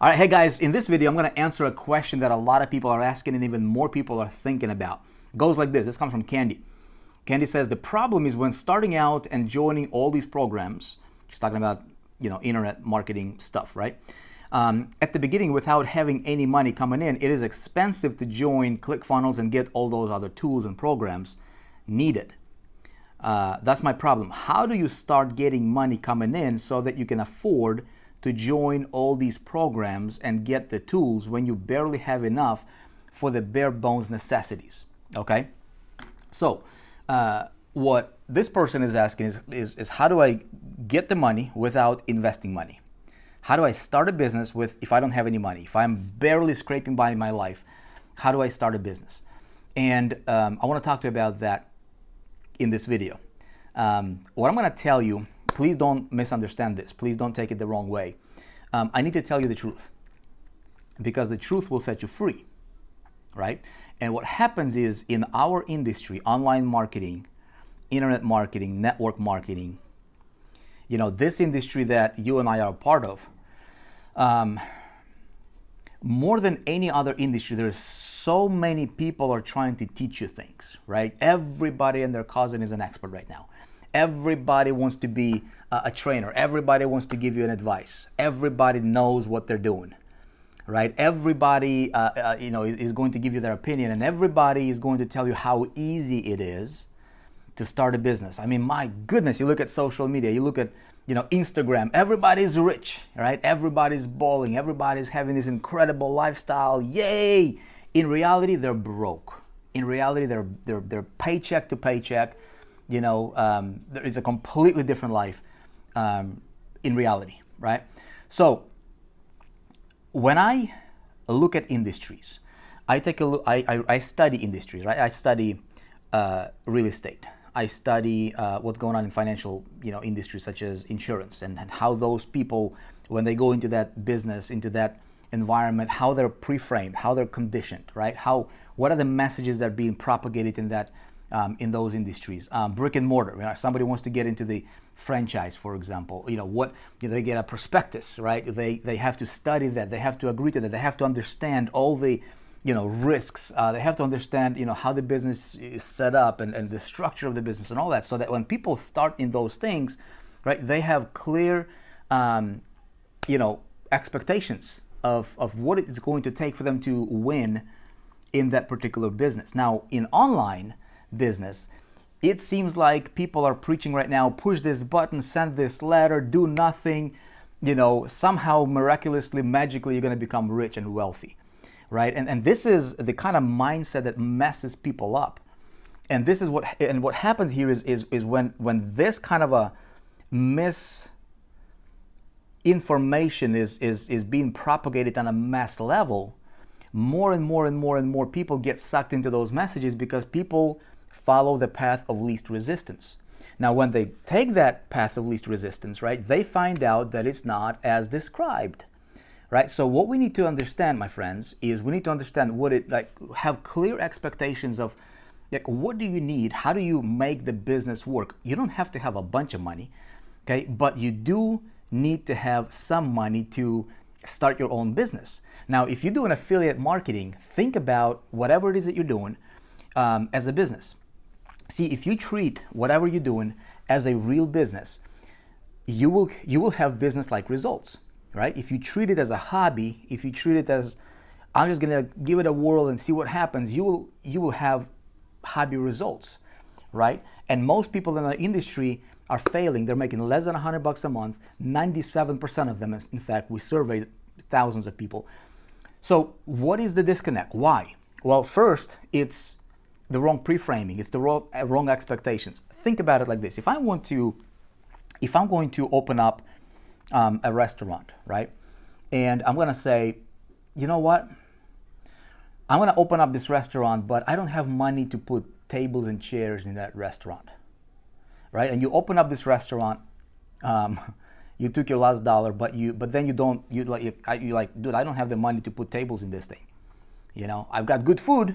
All right, hey guys, in this video, I'm going to answer a question that a lot of people are asking and even more people are thinking about. It goes like this. This comes from Candy. Candy says, the problem is when starting out and joining all these programs, she's talking about, internet marketing stuff, right? At the beginning, without having any money coming in, it is expensive to join ClickFunnels and get all those other tools and programs needed. That's my problem. How do you start getting money coming in so that you can afford to join all these programs and get the tools when you barely have enough for the bare bones necessities? Okay, so what this person is asking is how do I get the money without investing money? How do I start a business if I don't have any money? If I'm barely scraping by in my life, how do I start a business? And I want to talk to you about that in this video. What I'm going to tell you, please don't misunderstand this. Please don't take it the wrong way. I need to tell you the truth because the truth will set you free, right? And what happens is in our industry, online marketing, internet marketing, network marketing, this industry that you and I are a part of, more than any other industry, there's so many people are trying to teach you things, right? Everybody and their cousin is an expert right now. Everybody wants to be a trainer. Everybody wants to give you an advice. Everybody knows what they're doing, right? Everybody, is going to give you their opinion, and everybody is going to tell you how easy it is to start a business. I mean, my goodness, you look at social media, you look at, Instagram, everybody's rich, right? Everybody's balling. Everybody's having this incredible lifestyle. Yay! In reality, they're broke. In reality, they're paycheck to paycheck. It's a completely different life in reality, right? So when I look at industries, I take a look. I study industries, right? I study real estate. I study what's going on in financial, industries such as insurance and how those people, when they go into that business, into that environment, how they're pre-framed, how they're conditioned, right? What are the messages that are being propagated in that in those industries? Brick and mortar. Somebody wants to get into the franchise, for example. They get a prospectus, right? They have to study that. They have to agree to that. They have to understand all the risks. They have to understand how the business is set up and the structure of the business and all that, so that when people start in those things, right, they have clear expectations of what it's going to take for them to win in that particular business. Now, in online business, it seems like people are preaching right now, push this button, send this letter, do nothing, somehow miraculously, magically, you're going to become rich and wealthy, right? And this is the kind of mindset that messes people up. And this is what happens here is when this kind of a misinformation is being propagated on a mass level, more and more and more and more people get sucked into those messages because people follow the path of least resistance. Now, when they take that path of least resistance, right, they find out that it's not as described, right? So what we need to understand, my friends, is we need to understand have clear expectations of what do you need? How do you make the business work? You don't have to have a bunch of money, okay? But you do need to have some money to start your own business. Now, if you do an affiliate marketing, think about whatever it is that you're doing as a business. See, if you treat whatever you're doing as a real business, you will have business-like results, right? If you treat it as a hobby, if you treat it as I'm just gonna give it a whirl and see what happens, you will have hobby results, right? And most people in our industry are failing. They're making less than $100 a month. 97% of them, in fact, we surveyed thousands of people. So what is the disconnect? Why? Well, first, it's the wrong pre-framing. It's the wrong expectations. Think about it like this. If I'm going to open up a restaurant, right? And I'm going to say, you know what? I'm going to open up this restaurant, but I don't have money to put tables and chairs in that restaurant, right? And you open up this restaurant, you took your last dollar, but then you're like, dude, I don't have the money to put tables in this thing. I've got good food,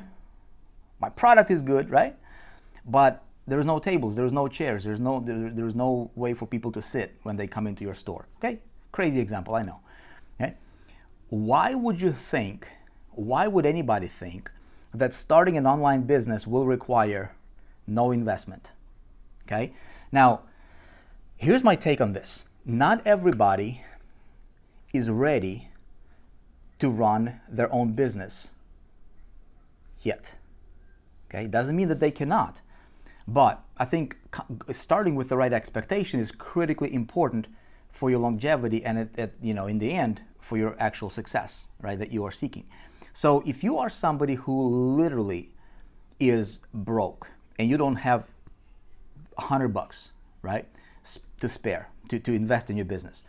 my product is good, right? But there's no tables, there's no chairs, there's no way for people to sit when they come into your store. Okay, crazy example, I know. Okay, Why would anybody think that starting an online business will require no investment? Okay? Now, here's my take on this. Not everybody is ready to run their own business yet. Okay? It doesn't mean that they cannot. But I think starting with the right expectation is critically important for your longevity and in the end, for your actual success, right, that you are seeking. So if you are somebody who literally is broke and you don't have $100, right, to spare, to invest in your business,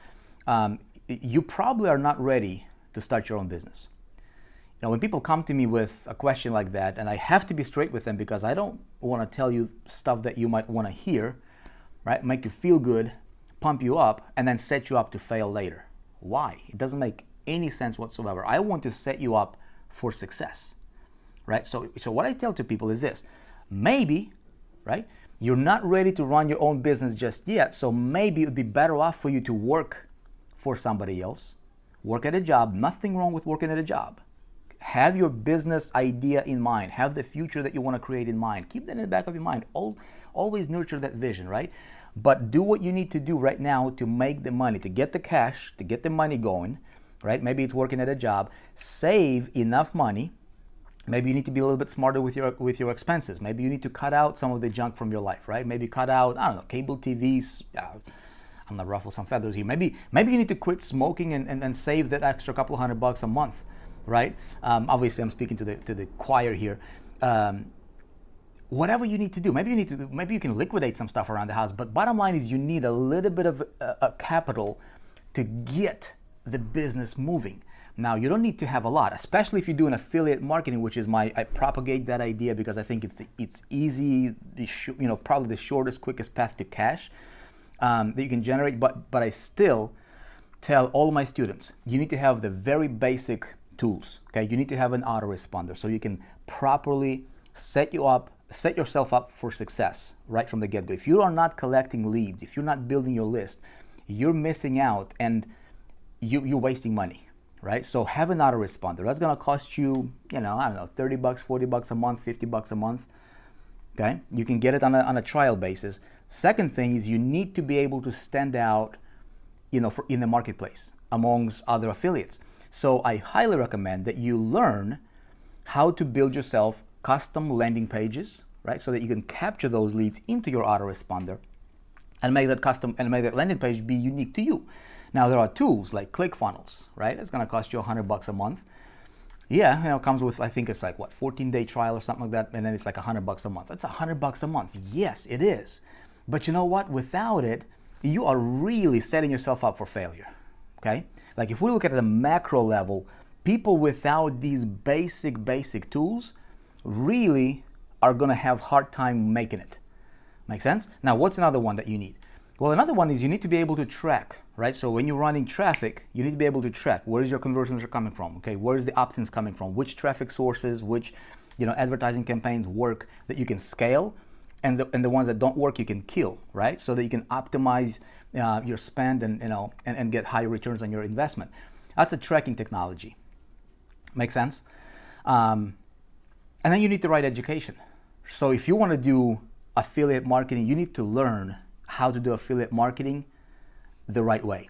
you probably are not ready to start your own business. When people come to me with a question like that, and I have to be straight with them because I don't want to tell you stuff that you might want to hear, right, make you feel good, pump you up, and then set you up to fail later. Why? It doesn't make any sense whatsoever. I want to set you up for success, right? So what I tell to people is this: maybe, right, you're not ready to run your own business just yet, so maybe it would be better off for you to work for somebody else, work at a job. Nothing wrong with working at a job. Have your business idea in mind. Have the future that you want to create in mind. Keep that in the back of your mind. Always nurture that vision, right? But do what you need to do right now to make the money, to get the cash, to get the money going, right? Maybe it's working at a job. Save enough money. Maybe you need to be a little bit smarter with your expenses. Maybe you need to cut out some of the junk from your life, right? Maybe cut out, I don't know, cable TVs. I'm gonna ruffle some feathers here. Maybe you need to quit smoking and save that extra couple $100 a month, right? Obviously, I'm speaking to the choir here. Whatever you need to do, maybe you can liquidate some stuff around the house. But bottom line is, you need a little bit of a capital to get the business moving. Now, you don't need to have a lot, especially if you're doing affiliate marketing, which is I propagate that idea because I think it's easy, probably the shortest, quickest path to cash that you can generate. But I still tell all my students, you need to have the very basic tools. Okay, you need to have an autoresponder so you can properly set yourself up for success right from the get-go. If you are not collecting leads, if you're not building your list, you're missing out and you're wasting money. Right? So have an autoresponder. That's going to cost you, I don't know, $30, $40 a month, $50 a month. Okay? You can get it on a trial basis. Second thing is, you need to be able to stand out, in the marketplace amongst other affiliates. So I highly recommend that you learn how to build yourself custom landing pages, right? So that you can capture those leads into your autoresponder and make that landing page be unique to you. Now, there are tools like ClickFunnels, right? It's going to cost you $100 a month. Yeah, it comes with, I think it's like 14-day trial or something like that, and then it's like $100 a month. That's $100 a month. Yes, it is. But you know what? Without it, you are really setting yourself up for failure. Okay? Like, if we look at the macro level, people without these basic tools really are going to have a hard time making it. Make sense? Now, what's another one that you need? Well, another one is you need to be able to track, right? So when you're running traffic, you need to be able to track where is your conversions are coming from, okay? Where is the opt-ins coming from? Which traffic sources, which advertising campaigns work that you can scale, and the ones that don't work you can kill, right? So that you can optimize your spend and get higher returns on your investment. That's a tracking technology. Make sense? And then you need the right education. So if you want to do affiliate marketing, you need to learn how to do affiliate marketing the right way.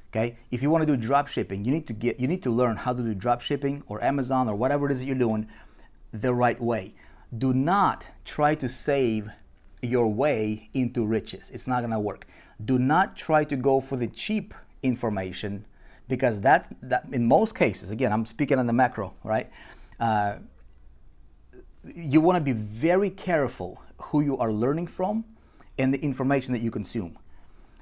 Okay? If you want to do drop shipping, you need to learn how to do drop shipping or Amazon or whatever it is that you're doing the right way. Do not try to save your way into riches. It's not going to work. Do not try to go for the cheap information, because that in most cases, again, I'm speaking on the macro, right? You want to be very careful who you are learning from and the information that you consume,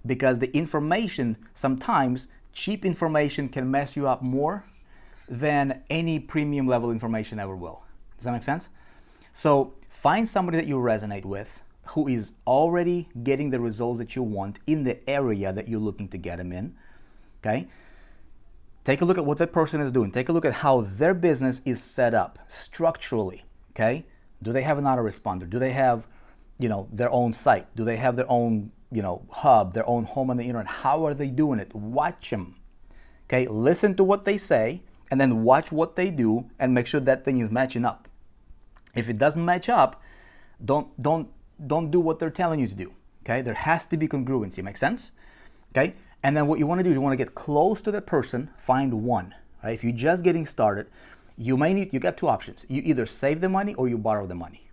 because the information, sometimes cheap information can mess you up more than any premium level information ever will. Does that make sense? So find somebody that you resonate with, who is already getting the results that you want in the area that you're looking to get them in. Okay? Take a look at what that person is doing. Take a look at how their business is set up structurally. Okay? Do they have an autoresponder? Do they have their own site? Do they have their own, hub, their own home on the internet? How are they doing it? Watch them. Okay, listen to what they say and then watch what they do and make sure that thing is matching up. If it doesn't match up, don't do what they're telling you to do. Okay, there has to be congruency. Make sense? Okay, and then what you want to do is you want to get close to that person. Find one. Right? If you're just getting started, you got two options. You either save the money or you borrow the money.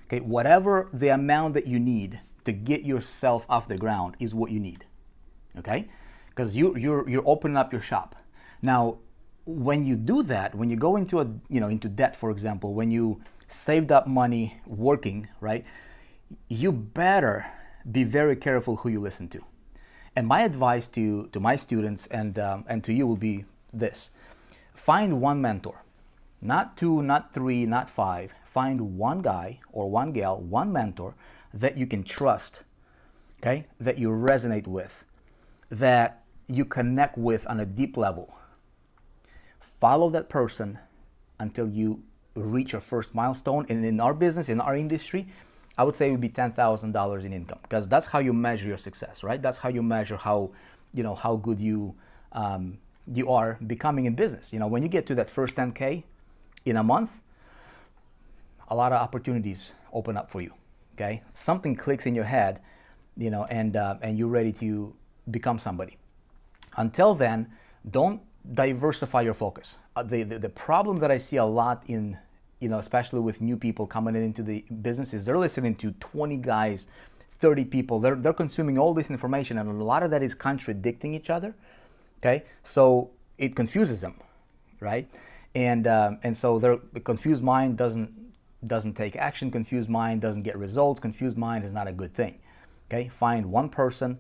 Okay, whatever the amount that you need to get yourself off the ground is what you need. Okay, because you're opening up your shop. Now, when you do that, when you go into into debt, for example, when you saved up money working, right, you better be very careful who you listen to. And my advice to my students and to you will be this: find one mentor, not two, not three, not five. Find one guy or one gal, one mentor that you can trust, okay, that you resonate with, that you connect with on a deep level. Follow that person until you reach your first milestone. And in our business, in our industry, I would say it would be $10,000 in income, because that's how you measure your success, right? That's how you measure how good you are becoming in business. When you get to that first 10K in a month, a lot of opportunities open up for you. Okay, something clicks in your head, and you're ready to become somebody. Until then, don't diversify your focus. The problem that I see a lot in, especially with new people coming into the business, is they're listening to 20 guys, 30 people. They're consuming all this information, and a lot of that is contradicting each other. Okay, so it confuses them, right? And so the confused mind doesn't take action. Confused mind doesn't get results. Confused mind is not a good thing. Okay, find one person,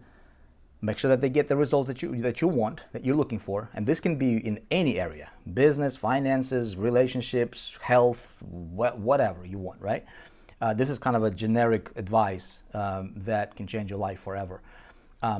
make sure that they get the results that you want, that you're looking for, and this can be in any area: business, finances, relationships, health, whatever you want, right? This is kind of a generic advice that can change your life forever.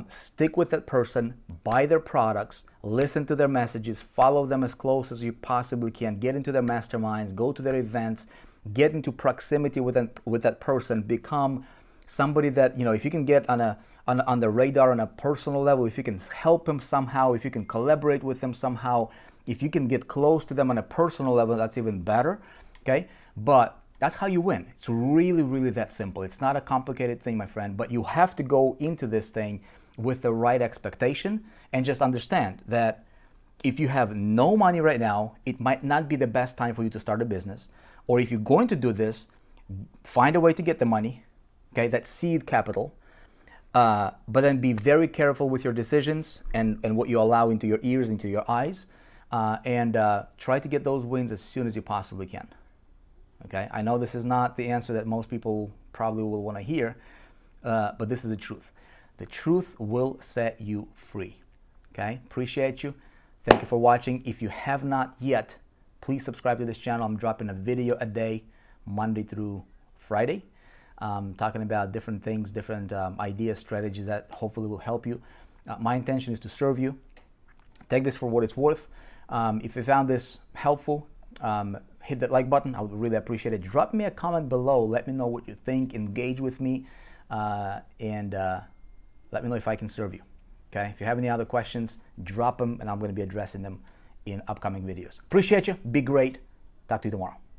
Stick with that person, buy their products, listen to their messages, follow them as close as you possibly can, get into their masterminds, go to their events, get into proximity with that person, become somebody that, if you can get on the radar on a personal level, if you can help them somehow, if you can collaborate with them somehow, if you can get close to them on a personal level, that's even better, okay? But that's how you win. It's really, really that simple. It's not a complicated thing, my friend, but you have to go into this thing with the right expectation and just understand that if you have no money right now, it might not be the best time for you to start a business. Or if you're going to do this, find a way to get the money, okay, that seed capital, but then be very careful with your decisions and what you allow into your ears, into your eyes, and try to get those wins as soon as you possibly can. Okay, I know this is not the answer that most people probably will want to hear, but this is the truth. The truth will set you free. Okay, appreciate you. Thank you for watching. If you have not yet, please subscribe to this channel. I'm dropping a video a day, Monday through Friday, talking about different things, different ideas, strategies that hopefully will help you. My intention is to serve you. Take this for what it's worth. If you found this helpful, hit that like button. I would really appreciate it. Drop me a comment below. Let me know what you think. Engage with me, and let me know if I can serve you. Okay? If you have any other questions, drop them, and I'm going to be addressing them in upcoming videos. Appreciate you. Be great. Talk to you tomorrow.